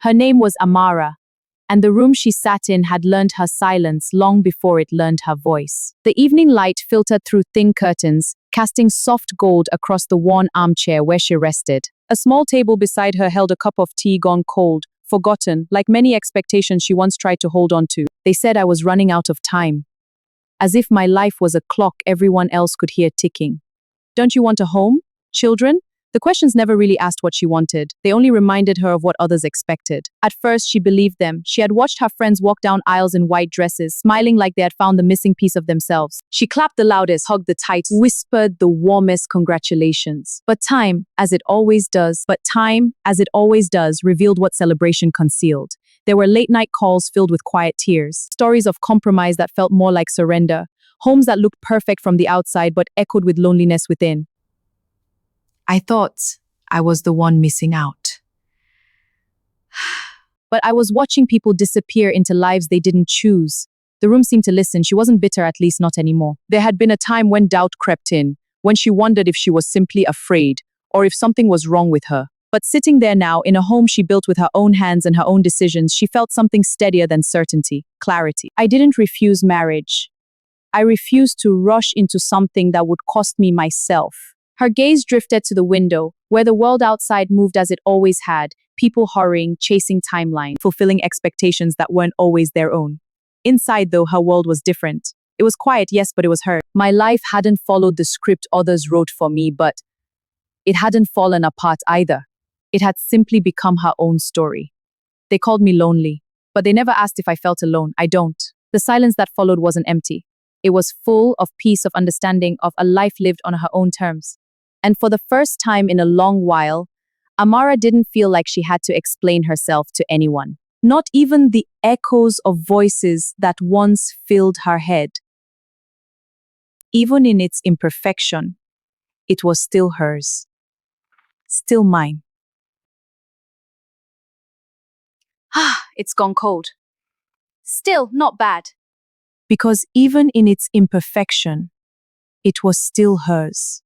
Her name was Amara, and the room she sat in had learned her silence long before it learned her voice. The evening light filtered through thin curtains, casting soft gold across the worn armchair where she rested. A small table beside her held a cup of tea gone cold, forgotten, like many expectations she once tried to hold on to. They said I was running out of time, as if my life was a clock everyone else could hear ticking. Don't you want a home? Children? The questions never really asked what she wanted. They only reminded her of what others expected. At first, she believed them. She had watched her friends walk down aisles in white dresses, smiling like they had found the missing piece of themselves. She clapped the loudest, hugged the tightest, whispered the warmest congratulations. But time, as it always does, revealed what celebration concealed. There were late-night calls filled with quiet tears, stories of compromise that felt more like surrender, homes that looked perfect from the outside but echoed with loneliness within. I thought I was the one missing out. But I was watching people disappear into lives they didn't choose. The room seemed to listen. She wasn't bitter, at least not anymore. There had been a time when doubt crept in, when she wondered if she was simply afraid, or if something was wrong with her. But sitting there now, in a home she built with her own hands and her own decisions, she felt something steadier than certainty, clarity. I didn't refuse marriage. I refused to rush into something that would cost me myself. Her gaze drifted to the window, where the world outside moved as it always had, people hurrying, chasing timeline, fulfilling expectations that weren't always their own. Inside, though, her world was different. It was quiet, yes, but it was hers. My life hadn't followed the script others wrote for me, but it hadn't fallen apart either. It had simply become her own story. They called me lonely, but they never asked if I felt alone. I don't. The silence that followed wasn't empty. It was full of peace, of understanding, of a life lived on her own terms. And for the first time in a long while, Amara didn't feel like she had to explain herself to anyone. Not even the echoes of voices that once filled her head. Even in its imperfection, it was still hers. Still mine. It's gone cold. Still not bad. Because even in its imperfection, it was still hers.